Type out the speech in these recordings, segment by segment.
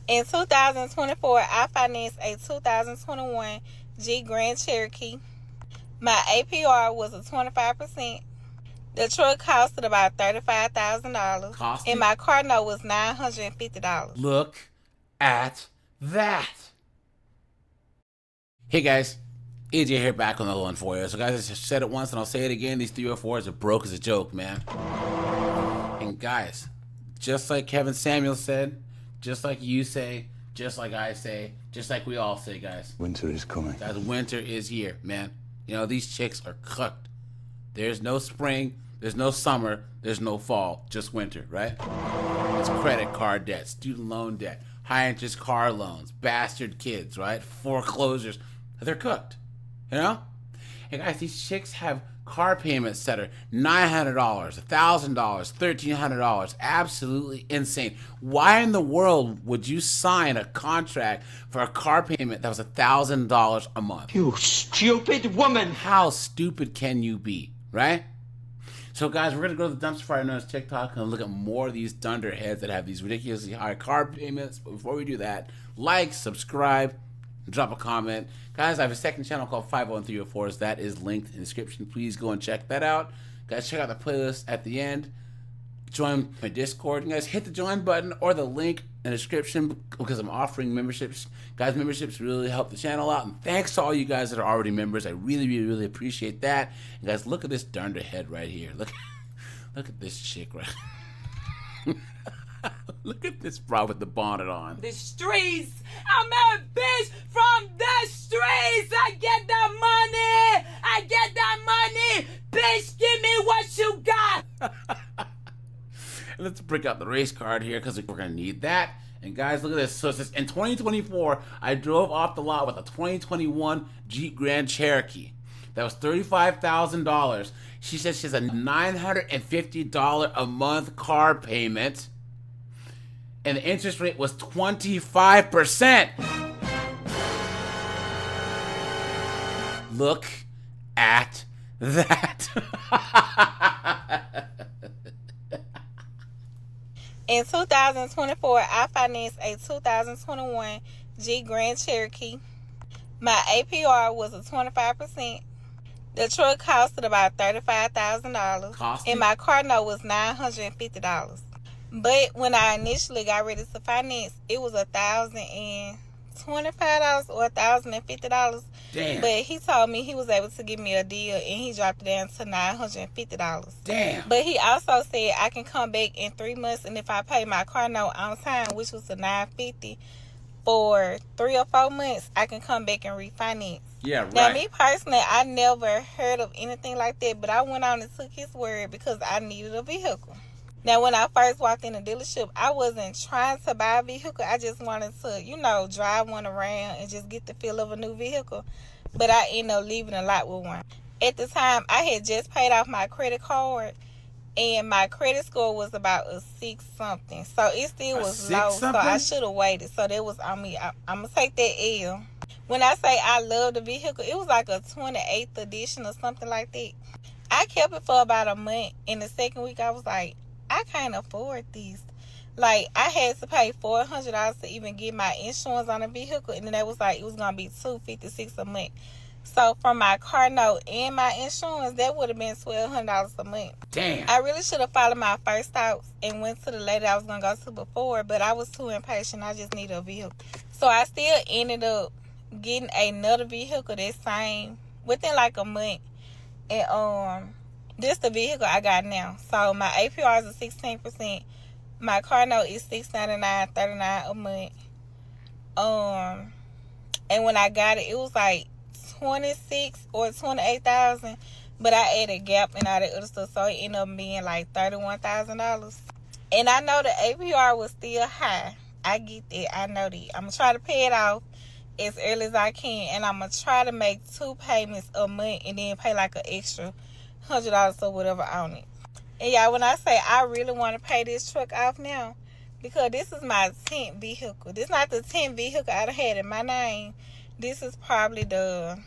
In 2024, I financed a 2021 Jeep Grand Cherokee. My APR was a 25%. The truck costed about $35,000. And my car note was $950. Look at that. Hey guys, AJ here, back on the one for you. So guys, I just said it once and I'll say it again. These 304s are broke as a joke, man. And guys, just like Kevin Samuel said, just like you say, just like I say, just like we all say, guys. Winter is coming. Guys, winter is here, man. You know, these chicks are cooked. There's no spring, there's no summer, there's no fall, just winter, right? It's credit card debt, student loan debt, high interest car loans, bastard kids, right? Foreclosures. They're cooked, you know? And guys, these chicks have car payments that are $900, $1,000, $1,300. Absolutely insane. Why in the world would you sign a contract for a car payment that was $1,000 a month? You stupid woman! How stupid can you be, right? So guys, we're going to go to the dumpster fire known as TikTok and look at more of these dunderheads that have these ridiculously high car payments. But before we do that, like, subscribe, drop a comment. Guys, I have a second channel called 50304s. That is linked in the description. Please go and check that out. Guys, check out the playlist at the end. Join my Discord. And guys, hit the join button or the link in the description because I'm offering memberships. Guys, memberships really help the channel out. And thanks to all you guys that are already members. I really, really, really appreciate that. And guys, look at this dunderhead right here. Look at this chick right Look at this bro with the bonnet on. The streets. I'm a bitch from the streets. I get that money. I get that money. Bitch, give me what you got. Let's break out the race card here because we're going to need that. And guys, look at this. So it says, in 2024, I drove off the lot with a 2021 Jeep Grand Cherokee. That was $35,000. She says she has a $950 a month car payment. And the interest rate was 25%. Look at that. In 2024, I financed a 2021 Jeep Grand Cherokee. My APR was a 25%. The truck costed about $35,000. And my car note was $950. But when I initially got ready to finance, it was $1,025 or $1,050. Damn. But he told me he was able to give me a deal, and he dropped it down to $950. Damn. But he also said I can come back in 3 months, and if I pay my car note on time, which was the $950 for 3 or 4 months, I can come back and refinance. Yeah, right. Now, me personally, I never heard of anything like that, but I went on and took his word because I needed a vehicle. Now, when I first walked in the dealership, I wasn't trying to buy a vehicle. I just wanted to, you know, drive one around and just get the feel of a new vehicle. But I ended up leaving a lot with one. At the time, I had just paid off my credit card, and my credit score was about a 6-something. So it still was low, so I should have waited. So that was on me. I'm going to take that L. When I say I love the vehicle, it was like a 28th edition or something like that. I kept it for about a month. In the second week, I was like, I can't afford these. Like, I had to pay $400 to even get my insurance on a vehicle, and then that was like, it was gonna be $256 a month. So for my car note and my insurance, that would have been $1,200 a month. Damn. I really should have followed my first thoughts and went to the lady I was gonna go to before, but I was too impatient. I just needed a vehicle. So I still ended up getting another vehicle that same within like a month. And this the vehicle I got now. So my APR is a 16%. My car note is $699.39 a month. And when I got it, it was like 26 or 28,000. But I added Gap and all that other stuff, so it ended up being like $31,000. And I know the APR was still high. I get that. I know that. I'm gonna try to pay it off as early as I can, and I'm gonna try to make 2 payments a month and then pay like an extra $100 or whatever on it. And y'all, when I say I really want to pay this truck off now, because this is my 10th vehicle. This is not the 10th vehicle I done had in my name. This is probably the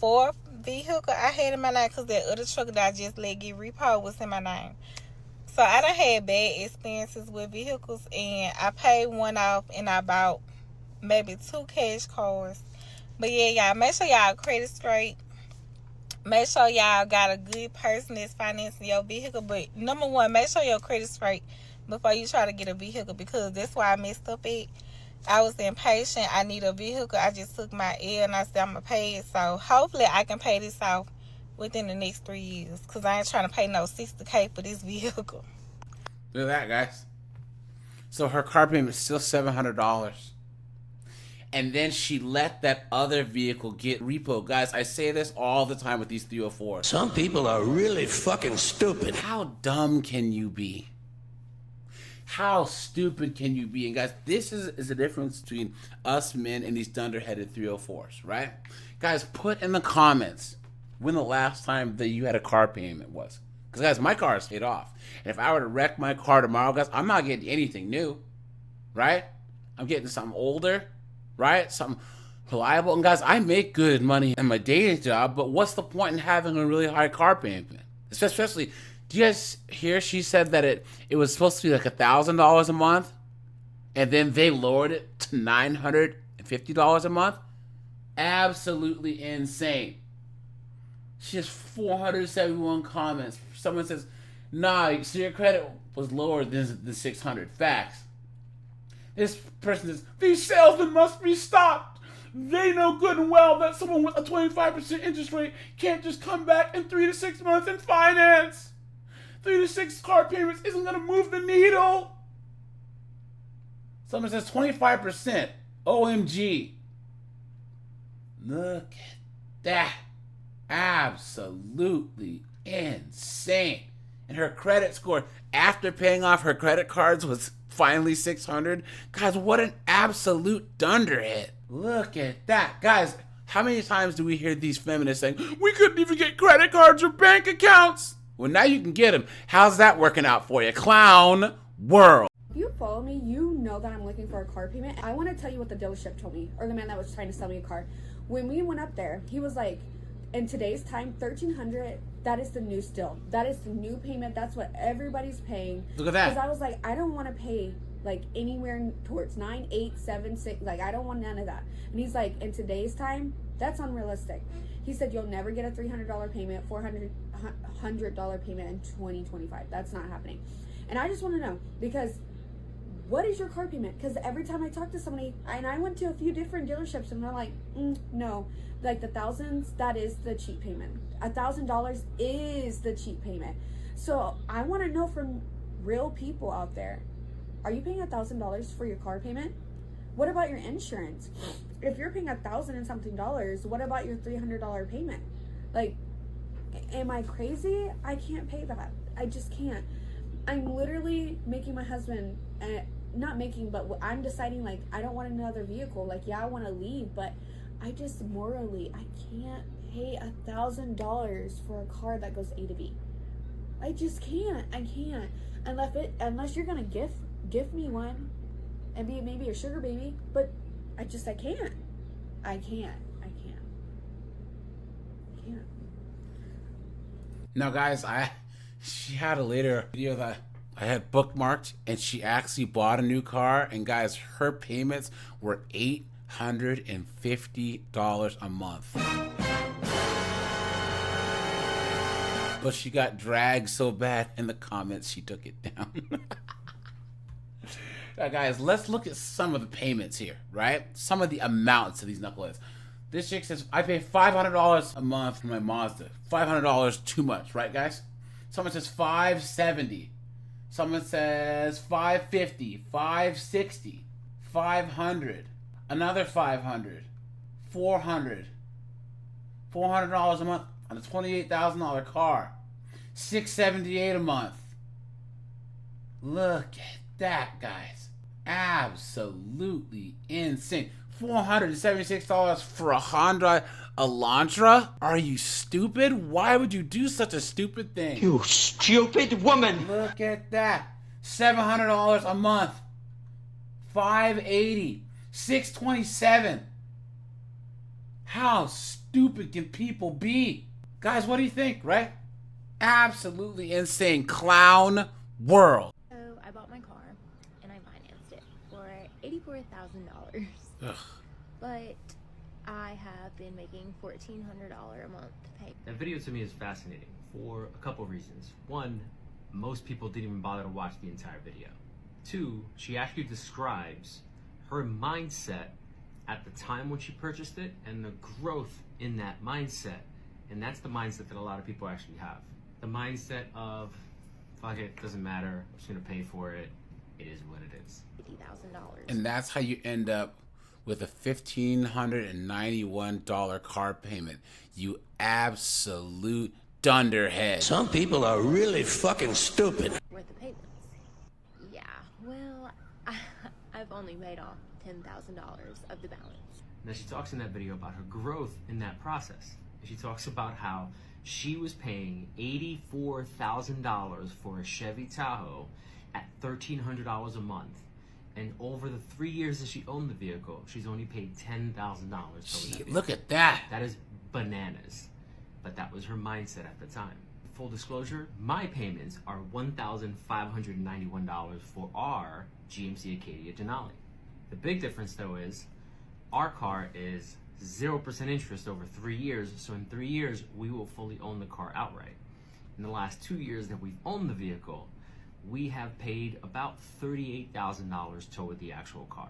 4th vehicle I had in my name, because that other truck that I just let get repo was in my name. So I done had bad experiences with vehicles, and I paid one off and I bought maybe 2 cash cars. But yeah, y'all, make sure y'all credit straight. Make sure y'all got a good person that's financing your vehicle. But number one, make sure your credit's straight before you try to get a vehicle, because that's why I messed up at. I was impatient. I need a vehicle. I just took my L and I said I'm going to pay it. So hopefully I can pay this off within the next 3 years, because I ain't trying to pay no $60K for this vehicle. Look at that, guys. So her car payment is still $700. And then she let that other vehicle get repo. Guys, I say this all the time with these 304s. Some people are really fucking stupid. How dumb can you be? How stupid can you be? And guys, this is the difference between us men and these dunderheaded 304s, right? Guys, put in the comments when the last time that you had a car payment was. Because, guys, my car is paid off. And if I were to wreck my car tomorrow, guys, I'm not getting anything new, right? I'm getting something older, right? Something reliable. And, guys, I make good money in my day job, but what's the point in having a really high car payment? Especially, do you guys hear she said that it was supposed to be like $1,000 a month, and then they lowered it to $950 a month? Absolutely insane. She has 471 comments. Someone says, nah, so your credit was lower than the 600. Facts. This person says, these salesmen must be stopped. They know good and well that someone with a 25% interest rate can't just come back in 3 to 6 months and finance. 3 to 6 car payments isn't going to move the needle. Someone says 25%. OMG. Look at that. Absolutely insane. And her credit score after paying off her credit cards was finally 600. Guys, what an absolute dunderhead. Look at that. Guys, how many times do we hear these feminists saying, we couldn't even get credit cards or bank accounts? Well, now you can get them. How's that working out for you? Clown world. If you follow me, you know that I'm looking for a car payment. I want to tell you what the dealership told me, or the man that was trying to sell me a car. When we went up there, he was like, in today's time, $1,300, that is the new still. That is the new payment. That's what everybody's paying. Look at that. Because I was like, I don't want to pay like anywhere towards 9, 8, 7, 6. Like, I don't want none of that. And he's like, in today's time, that's unrealistic. He said, you'll never get a $300 payment, $400 payment in 2025. That's not happening. And I just want to know, because what is your car payment? Because every time I talk to somebody, and I went to a few different dealerships, and they're like, no, like the thousands, that is the cheap payment. $1,000 is the cheap payment. So I want to know from real people out there, are you paying $1,000 for your car payment? What about your insurance? If you're paying $1,000 and something dollars, what about your $300 payment? Like, am I crazy? I can't pay that. I just can't. I'm literally making my husband, not making, but I'm deciding, like, I don't want another vehicle. Like, yeah, I want to leave, but I just morally, I can't pay $1,000 for a car that goes A to B. I just can't. I can't. Unless you're gonna gift me one and be maybe a sugar baby, but I can't. I can't. Now, guys, she had a later video that I had bookmarked, and she actually bought a new car, and guys, her payments were $850 a month. But she got dragged so bad in the comments, she took it down. Now, guys, let's look at some of the payments here, right? Some of the amounts of these knuckleheads. This chick says, I pay $500 a month for my Mazda. $500 too much, right, guys? Someone says $570. Someone says $550, $560, $500, another $500, $400 a month on a $28,000 car, $678 a month. Look at that, guys. Absolutely insane. $476 for a Honda Elantra? Are you stupid? Why would you do such a stupid thing? You stupid woman! Look at that. $700 a month. $580. $627. How stupid can people be? Guys, what do you think, right? Absolutely insane. Clown world? So I bought my car and I financed it for $84,000. Ugh. But I have been making $1,400 a month pay. That video to me is fascinating for a couple of reasons. One, most people didn't even bother to watch the entire video. Two, she actually describes her mindset at the time when she purchased it and the growth in that mindset. And that's the mindset that a lot of people actually have. The mindset of, fuck it, doesn't matter, I'm just gonna pay for it, it is what it is. $50,000. And that's how you end up with a $1,591 car payment. You absolute dunderhead. Some people are really fucking stupid. Worth the payments. Yeah, well, I've only paid off $10,000 of the balance. Now she talks in that video about her growth in that process. And she talks about how she was paying $84,000 for a Chevy Tahoe at $1,300 a month. And over the 3 years that she owned the vehicle, she's only paid $10,000. Look at that. That is bananas. But that was her mindset at the time. Full disclosure, my payments are $1,591 for our GMC Acadia Denali. The big difference though is our car is 0% interest over 3 years, so in 3 years we will fully own the car outright. In the last 2 years that we've owned the vehicle, we have paid about $38,000 toward the actual car.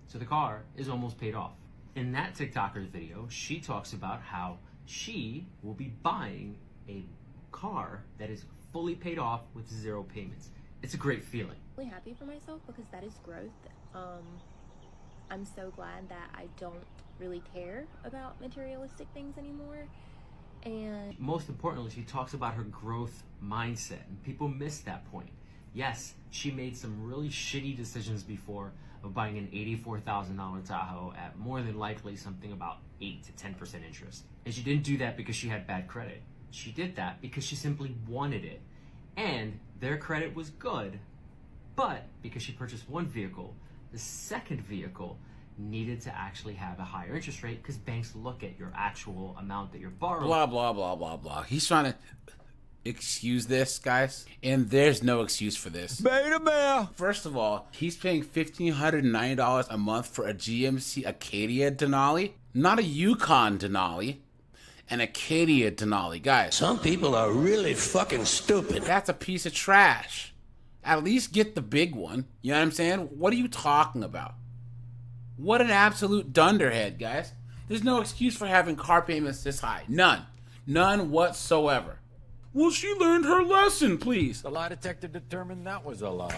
So the car is almost paid off. In that TikToker's video, she talks about how she will be buying a car that is fully paid off with 0 payments. It's a great feeling. Really happy for myself because that is growth. I'm so glad that I don't really care about materialistic things anymore. And most importantly, she talks about her growth mindset, and people miss that point. Yes, she made some really shitty decisions before of buying an $84,000 Tahoe at more than likely something about 8 to 10% interest. And she didn't do that because she had bad credit. She did that because she simply wanted it. And their credit was good, but because she purchased one vehicle, the second vehicle needed to actually have a higher interest rate because banks look at your actual amount that you're borrowing. Blah, blah, blah, blah, blah. He's trying to excuse this, guys, and there's no excuse for this. Beta bear. First of all, he's paying $1,590 a month for a GMC Acadia Denali, not a Yukon Denali, an Acadia Denali. Guys, Some people are really fucking stupid. that's a piece of trash. At least get the big one. You know what I'm saying? What are you talking about? What an absolute dunderhead, guys. There's no excuse for having car payments this high. None. None whatsoever. Well, she learned her lesson, please. The lie detector determined that was a lie.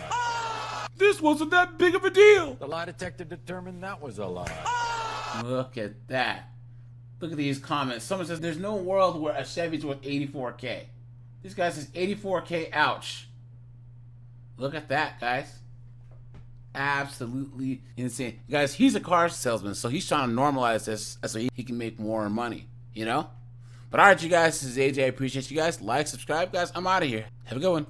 This wasn't that big of a deal. The lie detector determined that was a lie. Look at that. Look at these comments. Someone says there's no world where a Chevy's worth $84K. This guy says $84K, ouch. Look at that, guys. Absolutely insane. Guys, he's a car salesman, so he's trying to normalize this so he can make more money, you know? But all right, you guys, this is AJ. I appreciate you guys. Like, subscribe, guys. I'm out of here. Have a good one.